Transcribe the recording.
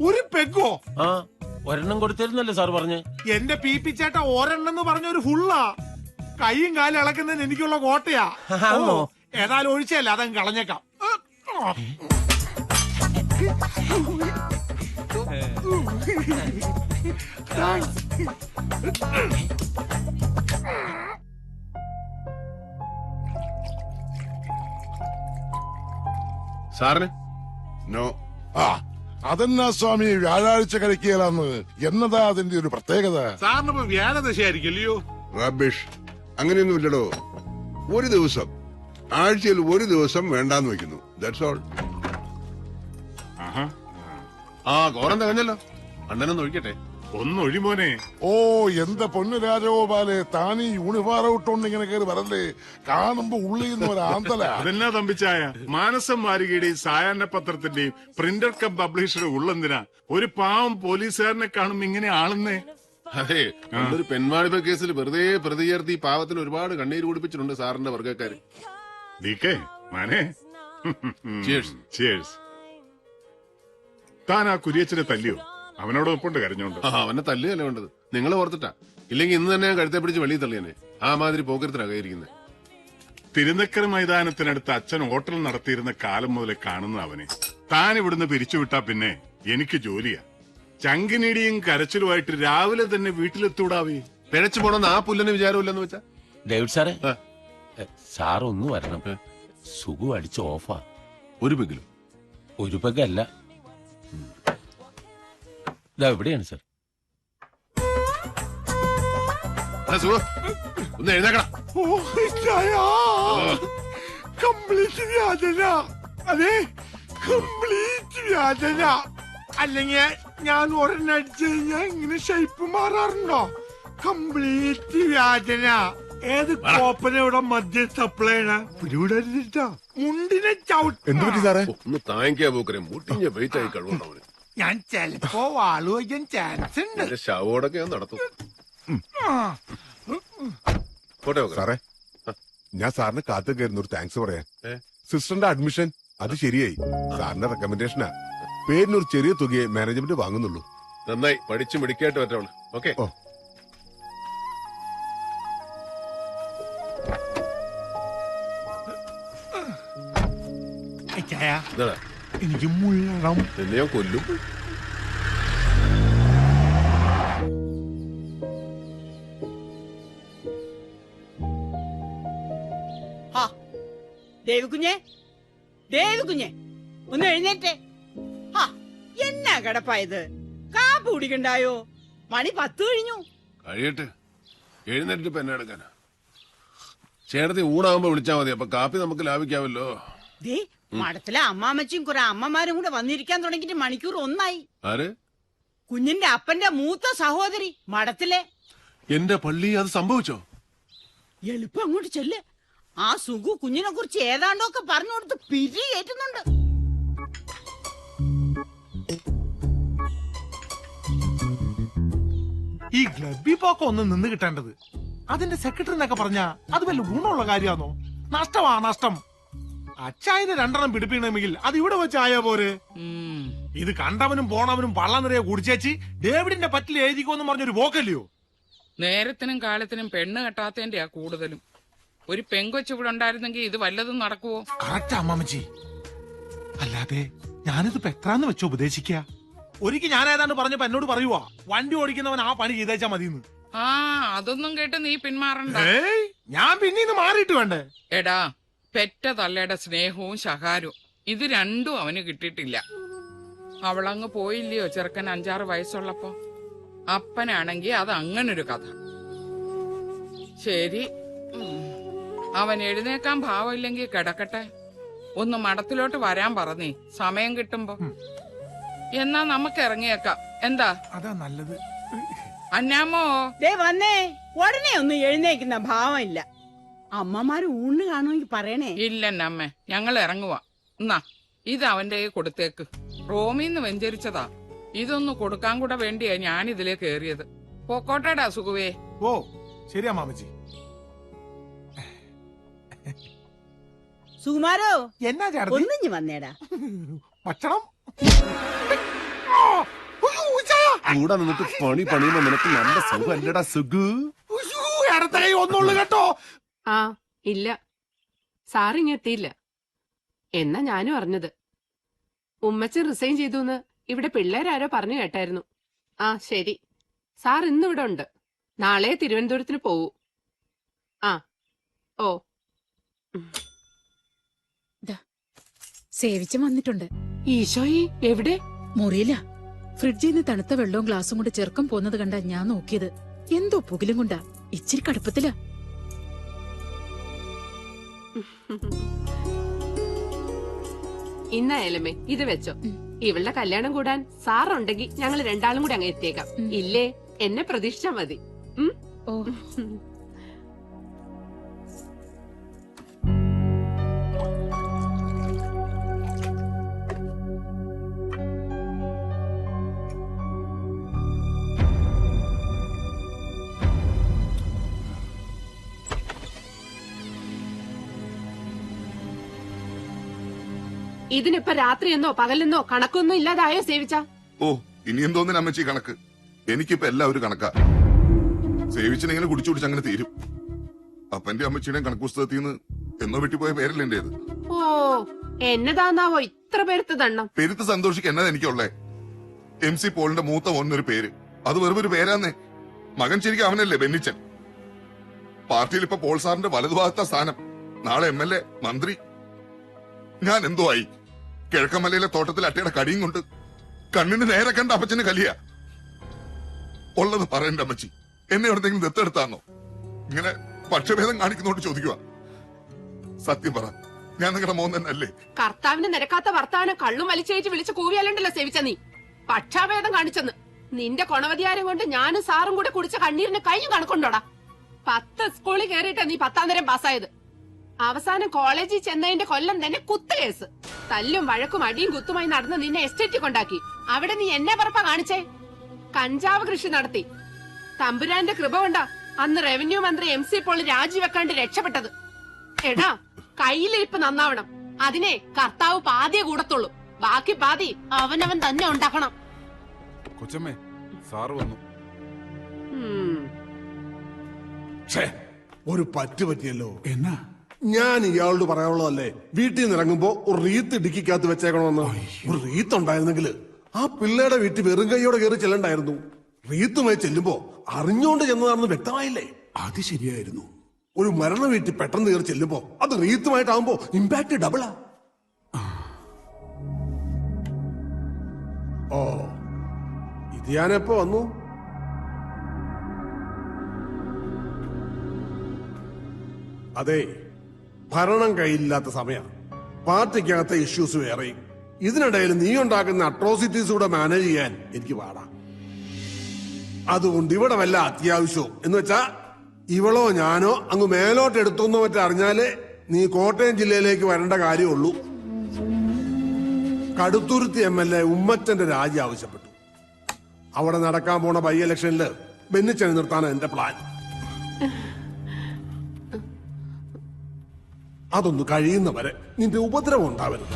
ഒരു പെഗോ? ആ ഒരെണ്ണം കൊടുത്തിരുന്നല്ലേ സാർ പറഞ്ഞേ. എന്റെ പി ചേട്ട ഒരെണ്ണെന്ന് പറഞ്ഞ ഒരു ഫുള്ളാ. കൈയും കാലും ഇളക്കുന്നതിന് എനിക്കുള്ള കോട്ടയാ. ആണോ? ഏതായാലും ഒഴിച്ചല്ല, അതങ്ങ് കളഞ്ഞേക്കാം. സാറിന് നോ. അതെന്നാ സ്വാമി വ്യാഴാഴ്ച കഴിക്കുകയെന്ന്? എന്നതാ അതിന്റെ ഒരു പ്രത്യേകത? സാറിനിപ്പോ വ്യാഴദശയായിരിക്കല്ലയോ? റബിഷ്, അങ്ങനെയൊന്നുമില്ലടോ. ഒരു ദിവസം, ആഴ്ചയിൽ ഒരു ദിവസം വേണ്ടാന്ന് വെക്കുന്നു. That's all. ആ കോറം തികഞ്ഞല്ലോ. അണ്ണനൊന്ന് ഒഴിക്കട്ടെ. ഒന്നൊഴിമോനെ. ഓ എന്റെ പൊന്നു രാജഗോപാലെ, താനീ യൂണിഫോം ഇട്ടോണ്ട് ഇങ്ങനെ കയറി വരല്ലേ? കാണുമ്പോ ഉള്ളിന്ന് ഒരു ആന്തല. അതെന്നാ തമ്പിച്ചായ, മാനസം വാരികയുടെയും സായാഹ്ന പത്രത്തിന്റെയും പ്രിന്റർ കം പബ്ലിഷറുടെ ഉള്ളെന്തിനാ ഒരു പാവം പോലീസുകാരനെ കാണുമ്പോ ഇങ്ങനെ ആളുന്നേ? അതെ, ഒരു പെൺവാണിഭ കേസിൽ വെറുതെ പ്രതി ചേർത്ത് ഈ പാവത്തിന് ഒരുപാട് കണ്ണീര് കുടിപ്പിച്ചിട്ടുണ്ട് സാറിന്റെ വർഗ്ഗക്കാര്. ഡീക്കേ മാനേ, Cheers. Cheers. താൻ ആ കുരിയച്ചനെ തല്ലിയോ? അവനോട് ഒപ്പുണ്ട് കരഞ്ഞോണ്ട്. അവനെ തല്ലുകയല്ലേ വേണ്ടത്, നിങ്ങൾ ഓർത്തിട്ടാ. ഇല്ലെങ്കിൽ ഇന്ന് തന്നെ ഞാൻ കഴുത്തെ പിടിച്ച് വെളിയിൽ തള്ളിയനെ. ആ മാതിരി പോക്കരത്തിനായിരിക്കുന്നത്. തിരുനക്കര മൈതാനത്തിനടുത്ത് അച്ഛൻ ഹോട്ടൽ നടത്തിയിരുന്ന കാലം മുതലേ കാണുന്ന അവനെ താൻ ഇവിടുന്ന് പിരിച്ചുവിട്ടാ പിന്നെ എനിക്ക് ജോലിയാ. ചങ്കിനിടിയും കരച്ചിലുമായിട്ട് രാവിലെ തന്നെ വീട്ടിലെത്തൂടാവേ. പിഴച്ചു പോണെന്ന് ആ പുല്ലന് വിചാരമില്ലെന്ന് വെച്ചാ. ഡേവിഡ് സാറേ, സാർ ഒന്ന് വരണം. സുഖു അടിച്ച് ഓഫാ. ഒരു പെങ്കിലും ഒരു പെഗല്ല, ഇതാ എവിടെയാണ് സാർ. ഒന്ന് എഴുന്നേക്കണം. കംപ്ലീറ്റ് വ്യാജന. അതെ, കംപ്ലീറ്റ് വ്യാജന. അല്ലെങ്കിൽ ഞാൻ ഒരെണ്ണം അടിച്ചു കഴിഞ്ഞാൽ ഇങ്ങനെ ഷേപ്പ് മാറാറുണ്ടോ? കംപ്ലീറ്റ് വ്യാജന. ഏത് കോപ്പന ഇവിടെ മദ്യം സപ്ലൈ ചെയ്യണ പിടിവിടരുതിട്ടാ. മുണ്ടിനെ ചവിട്ടി. എന്തുപറ്റി സാറേ? ഒന്ന് താങ്ങിക്കാ പോക്കരെ, മുട്ടിഞ്ഞ വെയിറ്റ് ആയി കഴിവുണ്ടവന്. ഞാൻ ചെലപ്പോ വാള് വയ്ക്കാൻ ചാൻസ് ഉണ്ട്. ശവോടൊക്കെ ഞാൻ നടത്തും. പോട്ടെ സാറേ, ഞാൻ സാറിന് കാത്തു കയറുന്ന ഒരു താങ്ക്സ് പറയാൻ. സിസ്റ്ററിന്റെ അഡ്മിഷൻ അത് ശരിയായി. സാറിന്റെ റെക്കമെൻഡേഷനാ. പേരിനൊരു ചെറിയ തുകയെ മാനേജ്മെന്റ് വാങ്ങുന്നുള്ളൂ. നന്നായി പഠിച്ചു മിടിക്കായിട്ട് പറ്റവള്. ഓക്കെ. എനിക്ക് മുള്ളണം. എന്നെ ഞാൻ കൊല്ലും. ദേവിക്കുഞ്ഞെ, ദേവിക്കുഞ്ഞെ, ഒന്ന് എഴുന്നേറ്റേ. എന്നാ കിടപ്പായത്? കാപ്പ് കുടിക്കണ്ടായോ? മണി 10 കഴിഞ്ഞു. കഴിയട്ടെ, എഴുന്നേറ്റ് ഇപ്പൊ എന്നെ എടുക്കാനാ. ചേട്ടത്തി ഊണാകുമ്പോ വിളിച്ചാ മതി, അപ്പൊ കാപ്പി നമുക്ക് ലാഭിക്കാമല്ലോ. ദേ, മഠത്തിലെ അമ്മാമ്മച്ചും കുറെ അമ്മമാരും കൂടെ വന്നിരിക്കാൻ തുടങ്ങിയിട്ട് മണിക്കൂർ 1 ആയി. ആര്? കുഞ്ഞിന്റെ അപ്പന്റെ മൂത്ത സഹോദരി മഠത്തിലെ. എന്റെ പള്ളി അത് സംഭവിച്ചോ? എളുപ്പം അങ്ങോട്ട് ചെല്ല്. ആ സുഖു കുഞ്ഞിനെ കുറിച്ച് ഏതാണ്ടൊക്കെ പറഞ്ഞു കൊടുത്ത് പിരി ഏറ്റുന്നുണ്ട്. ഈ ഗ്ലബി പോക്ക ഒന്ന് നിന്ന് കിട്ടേണ്ടത്. അതിന്റെ സെക്രട്ടറി എന്നൊക്കെ പറഞ്ഞാ അത് വല്ല ഗുണമുള്ള കാര്യമാണോ? നഷ്ടമാ നഷ്ടം. അച്ചായന് 2 പിടിപ്പിക്കണമെങ്കിൽ അത് ഇവിടെ വെച്ചായ പോരെ. ഇത് കണ്ടവനും പോണവനും പള്ളം നിറയെ കുടിച്ചേച്ച് ഡേവിഡിന്റെ പറ്റിൽ എഴുതിക്കോന്ന് പറഞ്ഞൊരു പോക്കല്ലയോ? നേരത്തിനും കാലത്തിനും പെണ്ണ് കെട്ടാത്തതിന്റെയാ കൂടുതലും. ഒരു പെങ്കൊച്ചു ഇവിടെ ഉണ്ടായിരുന്നെങ്കിൽ ഇത് വല്ലതും നടക്കുവോ? കറക്റ്റ് അമ്മാമ്മച്ചി. അല്ലാതെ ഞാനിത് എത്രാന്ന് വെച്ചോ ഉപദേശിക്ക? ഒരിക്കൽ ഞാൻ ഏതാണ്ട് പറഞ്ഞപ്പോ എന്നോട് പറയുവാ, വണ്ടി ഓടിക്കുന്നവൻ ആ പണി ചെയ്തേച്ചാ മതിയെന്ന്. അതൊന്നും കേട്ട് നീ പിന്മാറണ്ട. ഞാൻ പിന്നെ മാറിയിട്ട് വേണ്ടേ? എടാ, പെറ്റ തള്ളയുടെ സ്നേഹവും ശകാരവും ഇത് രണ്ടും അവന് കിട്ടിയിട്ടില്ല. അവളങ്ങ് പോയില്ലയോ ചെറുക്കൻ 5-6 വയസ്സുള്ളപ്പോ. അപ്പനാണെങ്കി അത് അങ്ങനൊരു കഥ. ശരി, അവൻ എഴുന്നേക്കാൻ ഭാവമില്ലെങ്കിൽ കിടക്കട്ടെ. ഒന്ന് മഠത്തിലോട്ട് വരാൻ പറഞ്ഞേ, സമയം കിട്ടുമ്പോ. എന്നാ നമുക്ക് ഇറങ്ങിയേക്കാം. എന്താ? അതാ നല്ലത്. അന്നാമോ, ദേ വന്നേ. ഉടനെ ഒന്നും എഴുന്നേക്കുന്ന ഭാവമില്ല. അമ്മമാര് ഊണ് കാണുമെങ്കിൽ പറയണേ. ഇല്ലെന്നമ്മേ, ഞങ്ങൾ ഇറങ്ങുവാ. എന്നാ ഇത് അവന്റെ കൊടുത്തേക്ക്. റോമിന്ന് വെഞ്ചരിച്ചതാ. ഇതൊന്ന് കൊടുക്കാൻ കൂടെ വേണ്ടിയാ ഞാൻ ഇതിലേ കേറിയത്. പോക്കോട്ടേടാ സുഖുവേ. ഓ ശരിയാ മാമച്ചി. സുകുമാരോ, എന്നാ ഒന്നിഞ്ഞു വന്നേടാ. ഭക്ഷണം കൂടെ നിന്നിട്ട് പണിയുമ്പോ നിനക്ക് നല്ല സുഖല്ലടാ സുഖു. ഇടത്തെ കൈ ഒന്നുള്ളു കേട്ടോ. ആ ഇല്ല, സാറിങ്ങ എത്തിയില്ല എന്നാ ഞാനും അറിഞ്ഞത്. ഉമ്മച്ചൻ റിസൈൻ ചെയ്തു ഇവിടെ പിള്ളേരാരോ പറഞ്ഞു കേട്ടായിരുന്നു. ആ ശരി, സാർ ഇന്നിവിടെ ഉണ്ട്. നാളെ തിരുവനന്തപുരത്തിന് പോവൂ. ആ ഓ സേവിച്ചും വന്നിട്ടുണ്ട്. ഈശോയി എവിടെ? മുറിയില്ല. ഫ്രിഡ്ജിൽ നിന്ന് തണുത്ത വെള്ളവും ഗ്ലാസും കൊണ്ട് ചെറുക്കം പോന്നത് കണ്ടാ ഞാൻ നോക്കിയത്. എന്തോ പുകിലും കൊണ്ടാ, ഇച്ചിരി കടുപ്പത്തില. ഇന്നായാലുമേ ഇത് വെച്ചോ. ഇവളുടെ കല്യാണം കൂടാൻ സാറുണ്ടെങ്കിൽ ഞങ്ങൾ രണ്ടാളും കൂടി അങ്ങ് എത്തിയേക്കാം. ഇല്ലേ എന്നെ പ്രതീക്ഷിച്ചാ മതി. ഓ ഇതിനിപ്പോ രാത്രിയെന്നോ പകലെന്നോ കണക്കൊന്നും ഇല്ലാതായോ സേവിച്ച? ഓ ഇനി എന്തോന്നിന് അമ്മച്ചി കണക്ക്? എനിക്കിപ്പോ എല്ലാവരും കണക്കാ. സേവിച്ചിനെങ്ങനെ കുടിച്ചു കുടിച്ച് അങ്ങനെ തീരും. അപ്പന്റെ അമ്മച്ചിയുടെയും കണക്ക് പുസ്തകത്തിൽ നിന്ന് എന്നോ വെട്ടിപ്പോയ പേരല്ലേ എന്റേത്. ഓ എന്നതാന്നാവോ ഇത്ര പേരുത്ത് ദണ്ണം? പെരുത്ത് സന്തോഷിക്ക് എന്നതാ എനിക്കുള്ളേ. MC പോളിന്റെ മൂത്ത മോനൊരു പേര്, അത് വെറും ഒരു പേരാന്നേ. മകൻ ശരിക്കും അവനല്ലേ ബെന്നിച്ചൻ. പാർട്ടിയിൽ ഇപ്പൊ പോൾ സാറിന്റെ വലതുഭാഗത്ത സ്ഥാനം, നാളെ MLA മന്ത്രി. ഞാൻ എന്തോ ആയി. കിഴക്കമലയിലെ തോട്ടത്തിൽ അട്ടയുടെ കടിയും കൊണ്ട് കണ്ണിന് നേരെ കണ്ട അപ്പച്ചന് കലിയ. ഉള്ളത് പറയണ്ട അമ്മച്ചി, എന്നെ എവിടെന്തെങ്കിലും ദത്തെടുത്താന്നോ? ഇങ്ങനെ പക്ഷഭേദം കാണിക്കുന്നോണ്ട് ചോദിക്കുക. സത്യം പറ, ഞാൻ നിങ്ങളുടെ മോൻ തന്നെ അല്ലേ? കർത്താവിന് നിരക്കാത്ത വർത്താനം കള്ളും വലിച്ചേച്ച് വിളിച്ച് കൂവിയാലുണ്ടല്ലോ സേവിച്ച നീ. പക്ഷാഭേദം കാണിച്ചെന്ന്. നിന്റെ കൊണവതിയാരം കൊണ്ട് ഞാനും സാറും കൂടെ കുടിച്ച കണ്ണീരിന് കയ്യും കണക്കുണ്ടോടാ. 10 സ്കൂളിൽ കയറിയിട്ടാ നീ 10ാം തരം പാസ്സായത്. അവസാനം കോളേജിൽ ചെന്നതിന്റെ കൊല്ലം തന്നെ കുത്തുകേസ്. തല്ലും വഴക്കും അടിയും കുത്തുമായി നടന്ന് നിന്നെ എസ്റ്റേറ്റിൽ കൊണ്ടാക്കി. അവിടെ നീ എന്നെ പറപ്പ കാണിച്ചേ? കഞ്ചാവ് കൃഷി നടത്തി. തമ്പുരാന്റെ കൃപ കൊണ്ടാ അന്ന് റവന്യൂ മന്ത്രി MC പോൾ രാജിവെക്കാണ്ട് രക്ഷപ്പെട്ടത്. എടാ കയ്യിലിരിപ്പ് നന്നാവണം. അതിനെ കർത്താവ് പാതിയെ കൂടത്തുള്ളൂ. ബാക്കി പാതി അവനവൻ തന്നെ ഉണ്ടാക്കണം. കൊച്ചമ്മേ, സാറ് വന്നു. ഒരു പറ്റിയല്ലോ. എന്നാ ഞാൻ ഇയാളോട് പറയാനുള്ളതല്ലേ, വീട്ടിൽ നിന്ന് ഇറങ്ങുമ്പോ ഒരു റീത്ത് ഇടുക്കിക്കകത്ത് വെച്ചേക്കണമെന്ന്. ഒരു റീത്ത് ഉണ്ടായിരുന്നെങ്കിൽ ആ പിള്ളേരുടെ വീട്ടിൽ വെറും കൈയോടെ കയറി ചെല്ലണ്ടായിരുന്നു. റീത്തുമായി ചെല്ലുമ്പോ അറിഞ്ഞോണ്ട് ചെന്നതാണെന്ന് വ്യക്തമായില്ലേ? അത് ശരിയായിരുന്നു. ഒരു മരണ വീട്ടിൽ പെട്ടെന്ന് കയറി ചെല്ലുമ്പോ അത് റീത്തുമായിട്ടാവുമ്പോ ഇമ്പാക്ട് ഡബിളാ. ഓ ഇത് ഞാനെപ്പോ വന്നു? അതെ, ഭരണം കയ്യിലില്ലാത്ത സമയം, പാർട്ടിക്കകത്തെ ഇഷ്യൂസ് വേറെയും. ഇതിനിടയിൽ നീ ഉണ്ടാക്കുന്ന അട്രോസിറ്റീസ് കൂടെ മാനേജ് ചെയ്യാൻ എനിക്ക് പാടാ. അതുകൊണ്ട് ഇവിടെ വല്ല അത്യാവശ്യവും എന്ന് വെച്ചാ ഇവളോ ഞാനോ അങ്ങ് മേലോട്ട് എടുത്തോന്നോ മറ്റോ അറിഞ്ഞാലേ നീ കോട്ടയം ജില്ലയിലേക്ക് വരേണ്ട കാര്യമുള്ളൂ. കടുത്തുരുത്തി MLA ഉമ്മച്ചന്റെ രാജി ആവശ്യപ്പെട്ടു. അവിടെ നടക്കാൻ പോണ ബൈ ഇലക്ഷനില് ബെന്നിച്ചനെ നിർത്താനാണ് എന്റെ പ്ലാൻ. അതൊന്ന് കഴിയുന്നവരെ നിന്റെ ഉപദ്രവം ഉണ്ടാവരുത്.